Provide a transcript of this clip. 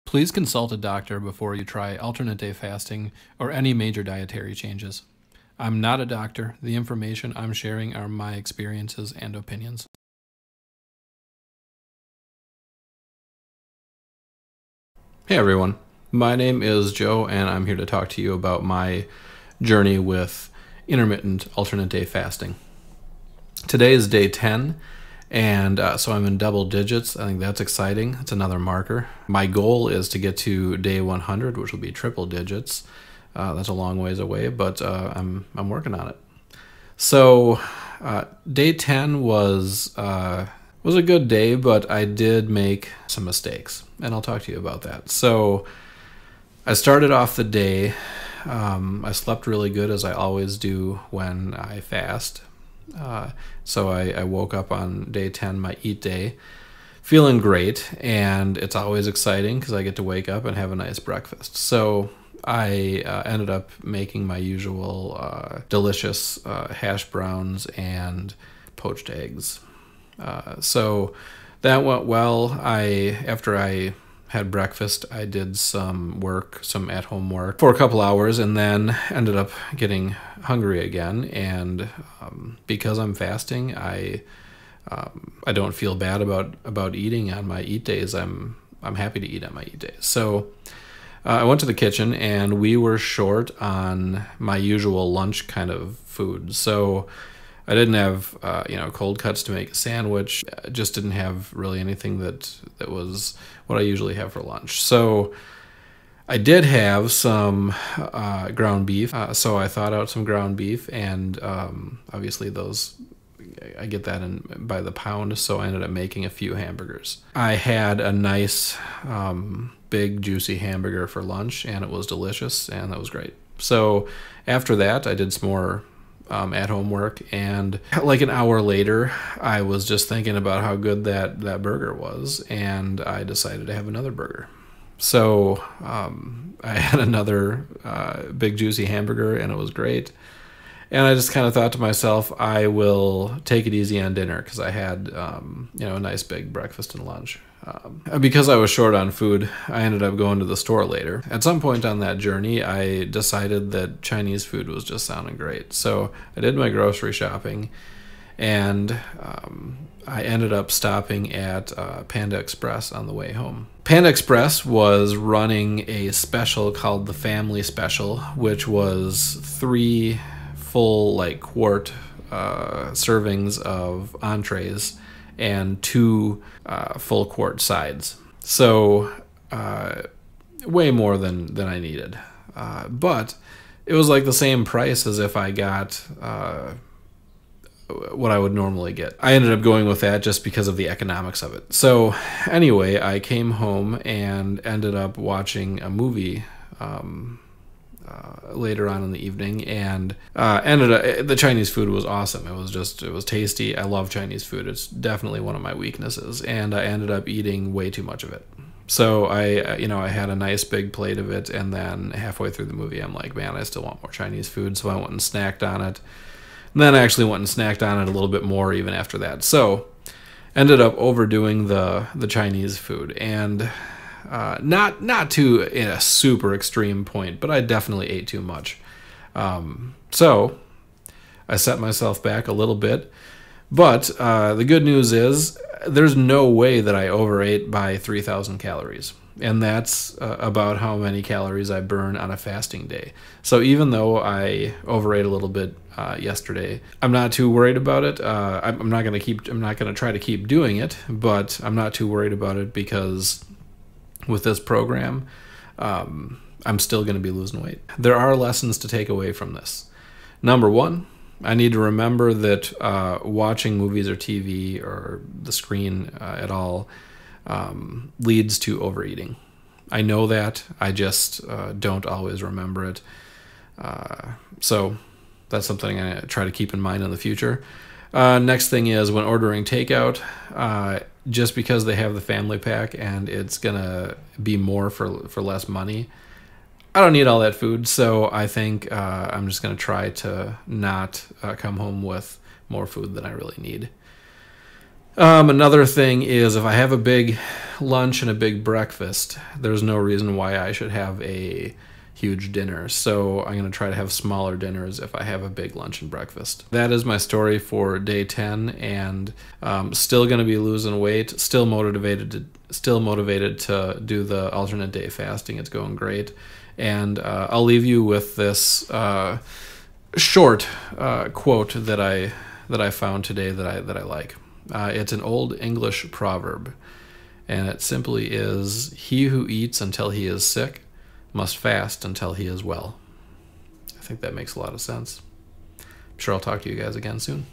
Please consult a doctor before you try alternate day fasting or any major dietary changes. I'm not a doctor. The information I'm sharing are my experiences and opinions. Hey everyone, my name is Joe and I'm here to talk to you about my journey with intermittent alternate day fasting. Today is day 10. And so I'm in double digits. I think that's exciting. It's another marker. My goal is to get to day 100, which will be triple digits. That's a long ways away, but I'm working on it. So day 10 was a good day, but I did make some mistakes, and I'll talk to you about that. So I started off the day. I slept really good, as I always do when I fast. So I woke up on day 10, my eat day, feeling great, and it's always exciting because I get to wake up and have a nice breakfast. So I ended up making my usual delicious hash browns and poached eggs. So that went well. After I had breakfast, I did some at-home work for a couple hours, and then ended up getting hungry again. And because I'm fasting, I don't feel bad about eating on my eat days. I'm happy to eat on my eat days. So I went to the kitchen, and we were short on my usual lunch kind of food. So I didn't have cold cuts to make a sandwich. I just didn't have really anything that was what I usually have for lunch. So I did have some ground beef. So I thawed out some ground beef, and obviously I get that by the pound. So I ended up making a few hamburgers. I had a nice big juicy hamburger for lunch, and it was delicious, and that was great. So after that, I did some more at-home work, and like an hour later, I was just thinking about how good that burger was, and I decided to have another burger. So I had another big juicy hamburger, and it was great. And I just kind of thought to myself, I will take it easy on dinner, because I had a nice big breakfast and lunch. Because I was short on food, I ended up going to the store later. At some point on that journey, I decided that Chinese food was just sounding great. So I did my grocery shopping, and I ended up stopping at Panda Express on the way home. Panda Express was running a special called the Family Special, which was 3 full quart servings of entrees and 2 full quart sides. So way more than I needed. But it was like the same price as if I got what I would normally get. I ended up going with that just because of the economics of it. So anyway, I came home and ended up watching a movie later on in the evening, and the Chinese food was awesome. It was tasty. I love Chinese food. It's definitely one of my weaknesses, and I ended up eating way too much of it. So I had a nice big plate of it, and then halfway through the movie, I'm like, man, I still want more Chinese food. So I went and snacked on it. And then I actually went and snacked on it a little bit more even after that. So ended up overdoing the Chinese food, and not to a super extreme point, but I definitely ate too much. So I set myself back a little bit, but the good news is there's no way that I overate by 3,000 calories. And that's about how many calories I burn on a fasting day. So even though I overate a little bit yesterday, I'm not too worried about it. I'm not going to try to keep doing it, but I'm not too worried about it, because with this program, I'm still going to be losing weight. There are lessons to take away from this. Number 1, I need to remember that watching movies or TV or the screen at all leads to overeating. I know that. I just don't always remember it. So that's something I try to keep in mind in the future. Next thing is, when ordering takeout, just because they have the family pack and it's gonna be more for less money, I don't need all that food. So I think I'm just gonna try to not come home with more food than I really need. Another thing is, if I have a big lunch and a big breakfast, there's no reason why I should have a huge dinner. So I'm going to try to have smaller dinners if I have a big lunch and breakfast. That is my story for day 10, and still going to be losing weight, still motivated to do the alternate day fasting. It's going great. And I'll leave you with this short quote that I found today that I like. It's an old English proverb, and it simply is, "He who eats until he is sick must fast until he is well." I think that makes a lot of sense. I'm sure I'll talk to you guys again soon.